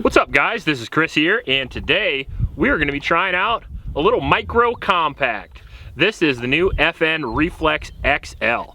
What's up guys, this is Chris here, and today we're going to be trying out a little micro compact. This is the new FN Reflex XL.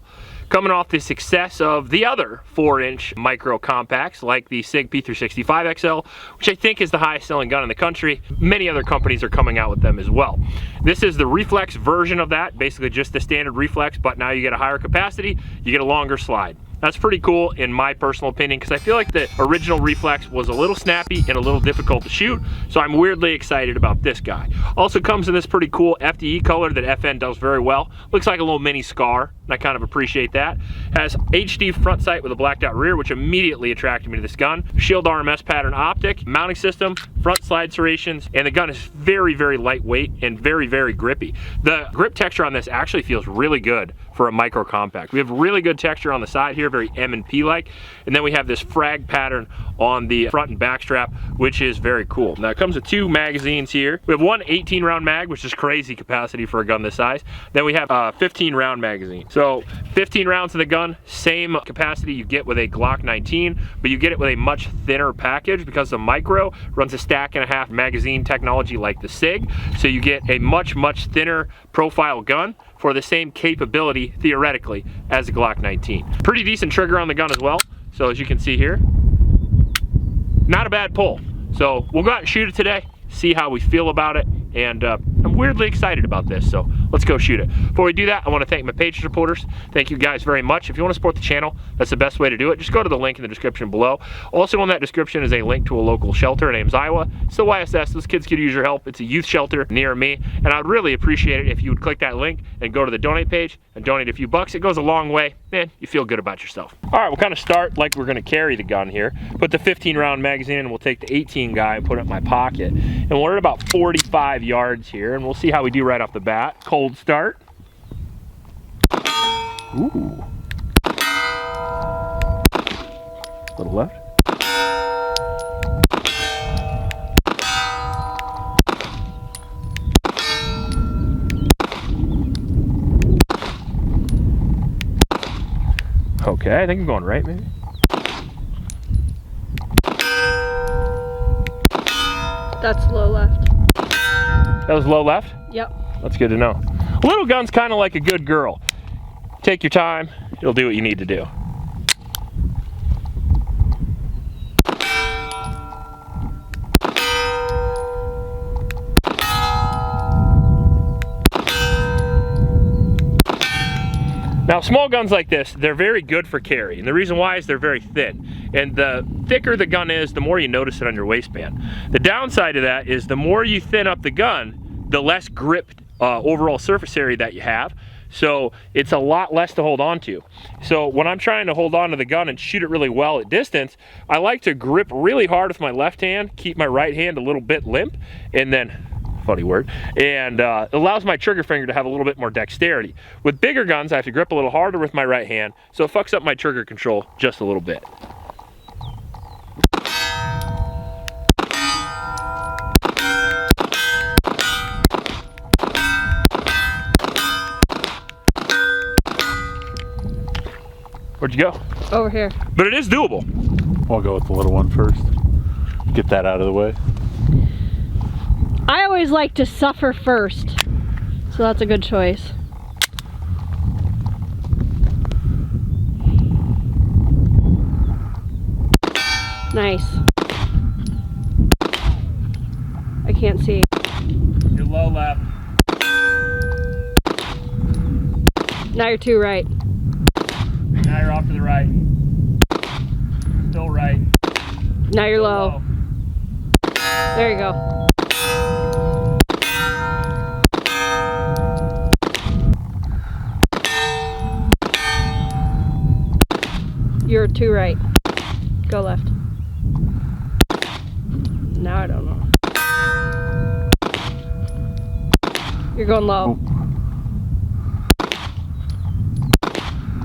Coming off the success of the other 4-inch micro compacts like the SIG P365 XL, which I think is the highest selling gun in the country. Many other companies are coming out with them as well. This is the Reflex version of that, basically just the standard Reflex, but now you get a higher capacity, you get a longer slide. That's pretty cool in my personal opinion because I feel like the original Reflex was a little snappy and a little difficult to shoot, so I'm weirdly excited about this guy. Also comes in this pretty cool FDE color that FN does very well. Looks like a little mini Scar, and I kind of appreciate that. Has HD front sight with a blacked out rear, which immediately attracted me to this gun. Shield RMS pattern optic, mounting system, front slide serrations, and the gun is very, very lightweight and very, very grippy. The grip texture on this actually feels really good for a micro compact. We have really good texture on the side here, very M&P like, and then we have this frag pattern on the front and back strap, which is very cool. Now it comes with 2 magazines here. We have one 18 round mag, which is crazy capacity for a gun this size. Then we have a 15 round magazine. So 15 rounds in the gun, same capacity you get with a Glock 19, but you get it with a much thinner package because the micro runs a stack and a half magazine technology like the SIG. So you get a much, much thinner profile gun for the same capability, theoretically, as a Glock 19. Pretty decent trigger on the gun as well. So as you can see here, not a bad pull. So we'll go out and shoot it today, see how we feel about it, and I'm weirdly excited about this, so let's go shoot it. Before we do that, I want to thank my Patreon supporters. Thank you guys very much. If you want to support the channel, that's the best way to do it. Just go to the link in the description below. Also in that description is a link to a local shelter in Ames, Iowa. It's the YSS. Those kids could use your help. It's a youth shelter near me, and I'd really appreciate it if you would click that link and go to the donate page and donate a few bucks. It goes a long way, and you feel good about yourself. All right, we'll kind of start like we're going to carry the gun here. Put the 15 round magazine in, and we'll take the 18 guy and put it in my pocket. And we're at about 45 yards here, and we'll see how we do right off the bat. Cold start. Ooh. Little left. Okay, I think I'm going right, maybe. That's low left. That was low left? Yep. That's good to know. A little gun's kind of like a good girl. Take your time, it'll do what you need to do. Now, small guns like this, they're very good for carry, and the reason why is they're very thin. And the thicker the gun is, the more you notice it on your waistband. The downside of that is the more you thin up the gun, the less grip overall surface area that you have. So it's a lot less to hold on to. So when I'm trying to hold on to the gun and shoot it really well at distance, I like to grip really hard with my left hand, keep my right hand a little bit limp, and then, funny word, and it allows my trigger finger to have a little bit more dexterity. With bigger guns, I have to grip a little harder with my right hand, so it fucks up my trigger control just a little bit. Where'd you go? Over here. But it is doable. I'll go with the little one first. Get that out of the way. I always like to suffer first, so that's a good choice. Nice. I can't see. You're low left. Now you're too right. Now you're off to the right. Still right. Now you're low. There you go. You're too right. Go left. Now I don't know. You're going low.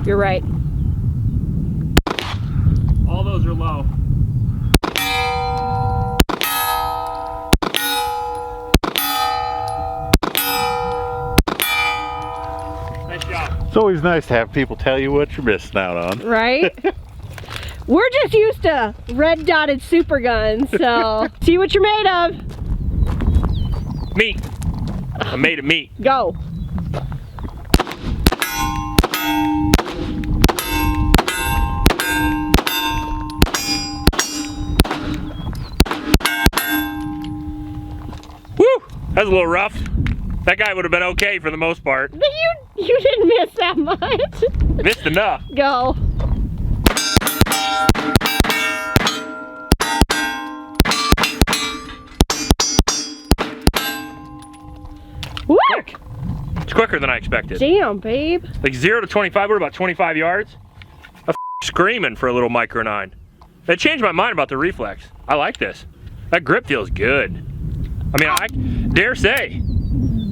You're right. All those are low. Nice job. It's always nice to have people tell you what you're missing out on. Right? We're just used to red dotted super guns, so see what you're made of. Meat. I'm made of meat. Go. Woo! That's a little rough. That guy would have been okay for the most part. You didn't miss that much. Missed enough. Go. Woo! Quick. It's quicker than I expected. Damn, babe. Like 0 to 25, we're about 25 yards. I'm screaming for a little Micro 9. That changed my mind about the Reflex. I like this. That grip feels good. I mean, I dare say,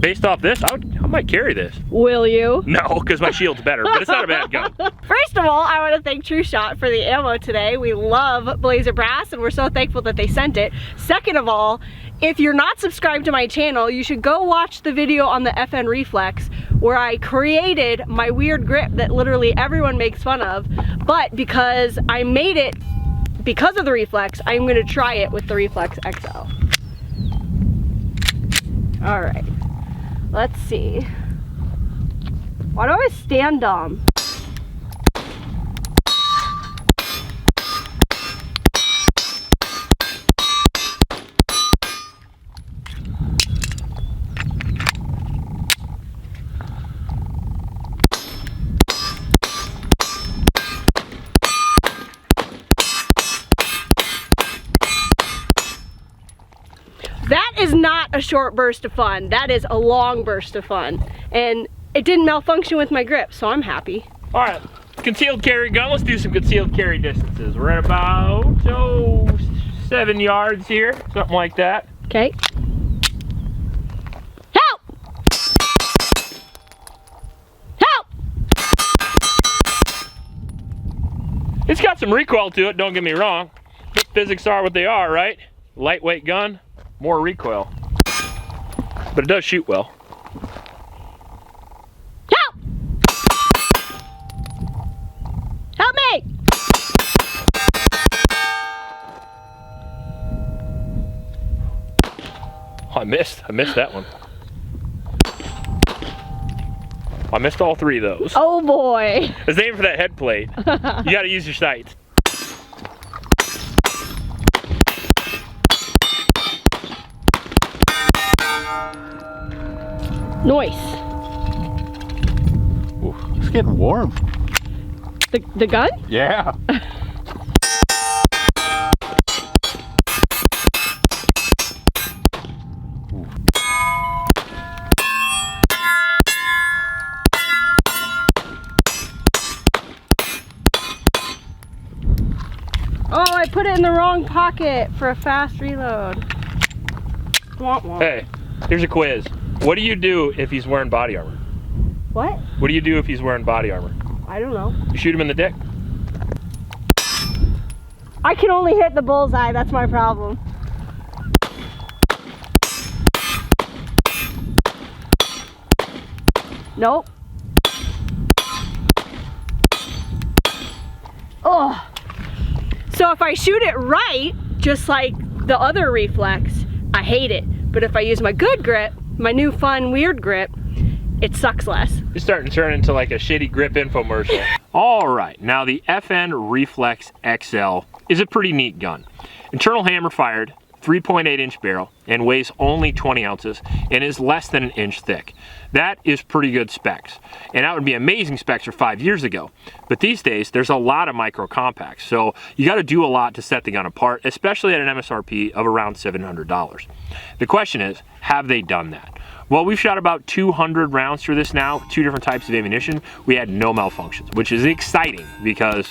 based off this, I might carry this. Will you? No, because my shield's better, but it's not a bad gun. First of all, I want to thank True Shot for the ammo today. We love Blazer Brass and we're so thankful that they sent it. Second of all, if you're not subscribed to my channel, you should go watch the video on the FN Reflex where I created my weird grip that literally everyone makes fun of. But because I made it because of the Reflex, I'm going to try it with the Reflex XL. All right, let's see. Why do I stand dumb? That is not a short burst of fun. That is a long burst of fun. And it didn't malfunction with my grip, so I'm happy. All right, concealed carry gun. Let's do some concealed carry distances. We're at about, 7 yards here, something like that. Okay. Help! Help! It's got some recoil to it, don't get me wrong. But physics are what they are, right? Lightweight gun, more recoil. But it does shoot well. Help! Help me! Oh, I missed that one. I missed all 3 of those. Oh boy. It's aimed for that head plate. You gotta use your sights. Nice. Ooh, it's getting warm. The gun? Yeah. Oh, I put it in the wrong pocket for a fast reload. Womp womp. Hey, here's a quiz. What do you do if he's wearing body armor? What? What do you do if he's wearing body armor? I don't know. You shoot him in the dick. I can only hit the bullseye, that's my problem. Nope. Oh. So if I shoot it right, just like the other Reflex, I hate it. But if I use my good grip, my new fun weird grip, it sucks less. You're starting to turn into like a shitty grip infomercial. All right, now the FN Reflex XL is a pretty neat gun. Internal hammer fired, 3.8 inch barrel, and weighs only 20 ounces and is less than an inch thick. That is pretty good specs. And that would be amazing specs for 5 years ago. But these days, there's a lot of micro compacts, so you gotta do a lot to set the gun apart, especially at an MSRP of around $700. The question is, have they done that? Well, we've shot about 200 rounds through this now, 2 different types of ammunition. We had no malfunctions, which is exciting because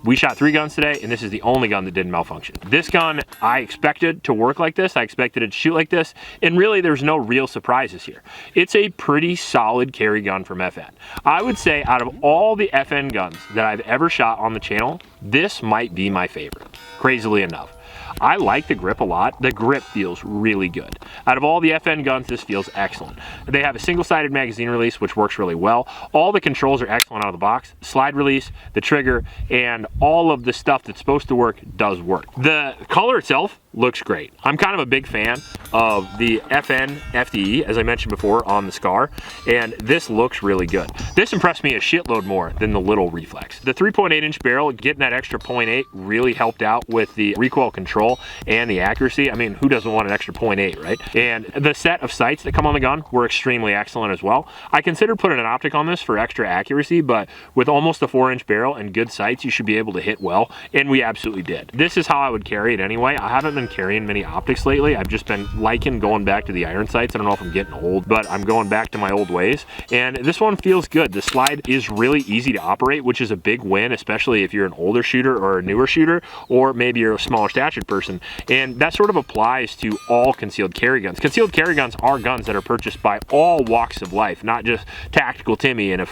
we shot 3 guns today, and this is the only gun that didn't malfunction. This gun, I expected to work like this. I expected it to shoot like this, and really there's no real surprises here. It's a pretty solid carry gun from FN. I would say out of all the FN guns that I've ever shot on the channel, this might be my favorite, crazily enough. I like the grip a lot. The grip feels really good. Out of all the FN guns, this feels excellent. They have a single-sided magazine release, which works really well. All the controls are excellent out of the box. Slide release, the trigger, and all of the stuff that's supposed to work does work. The color itself looks great. I'm kind of a big fan of the FN FDE, as I mentioned before, on the Scar, and this looks really good. This impressed me a shitload more than the little Reflex. The 3.8-inch barrel, getting that extra 0.8 really helped out with the recoil control and the accuracy. I mean, who doesn't want an extra 0.8, right? And the set of sights that come on the gun were extremely excellent as well. I considered putting an optic on this for extra accuracy, but with almost a 4-inch barrel and good sights, you should be able to hit well, and we absolutely did. This is how I would carry it anyway. I haven't been carrying many optics lately. I've just been liking going back to the iron sights. I don't know if I'm getting old, but I'm going back to my old ways, and this one feels good. The slide is really easy to operate, which is a big win, especially if you're an older shooter or a newer shooter, or maybe you're a smaller statured person, and that sort of applies to all concealed carry guns. Concealed carry guns are guns that are purchased by all walks of life, not just Tactical Timmy and a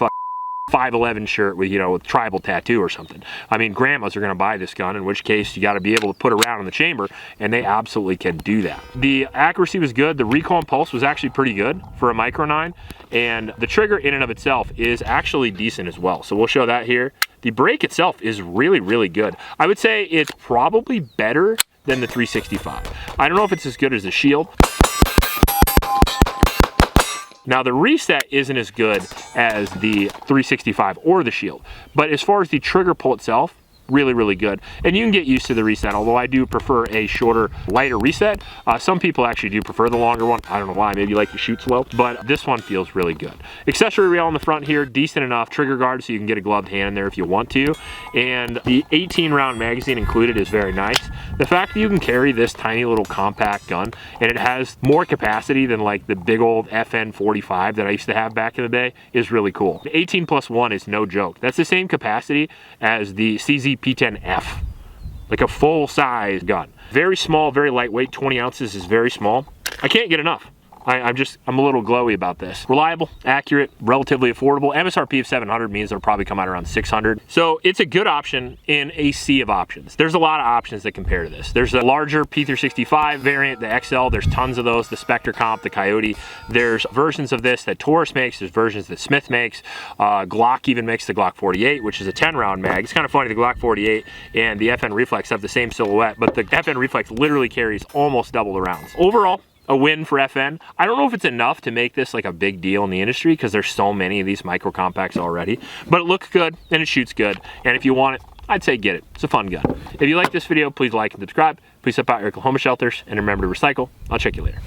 511 shirt with, you know, with tribal tattoo or something. I mean, grandmas are going to buy this gun, in which case you got to be able to put a round in the chamber, and they absolutely can do that. The accuracy was good. The recoil and pulse was actually pretty good for a Micro 9, and the trigger in and of itself is actually decent as well. So we'll show that here. The brake itself is really, really good. I would say it's probably better than the 365. I don't know if it's as good as the Shield. Now the reset isn't as good as the 365 or the Shield, but as far as the trigger pull itself, really, really good. And you can get used to the reset, although I do prefer a shorter, lighter reset. Some people actually do prefer the longer one. I don't know why, maybe you like to shoot slow, but this one feels really good. Accessory rail on the front here, decent enough. Trigger guard so you can get a gloved hand in there if you want to. And the 18-round magazine included is very nice. The fact that you can carry this tiny little compact gun, and it has more capacity than like the big old FN 45 that I used to have back in the day, is really cool. The 18+1 is no joke. That's the same capacity as the CZ P10F, like a full-size gun. Very small, very lightweight. 20 ounces is very small. I can't get enough. I'm a little glowy about this. Reliable, accurate, relatively affordable. MSRP of 700 means it'll probably come out around 600. So it's a good option in a sea of options. There's a lot of options that compare to this. There's a larger P365 variant, the XL. There's tons of those. The Spectre Comp, the Coyote. There's versions of this that Taurus makes. There's versions that Smith makes. Glock even makes the Glock 48, which is a 10-round mag. It's kind of funny, the Glock 48 and the FN Reflex have the same silhouette, but the FN Reflex literally carries almost double the rounds. Overall, a win for FN. I don't know if it's enough to make this like a big deal in the industry because there's so many of these micro compacts already, but it looks good and it shoots good. And if you want it, I'd say get it. It's a fun gun. If you like this video, please like and subscribe. Please help out your Oklahoma shelters and remember to recycle. I'll check you later.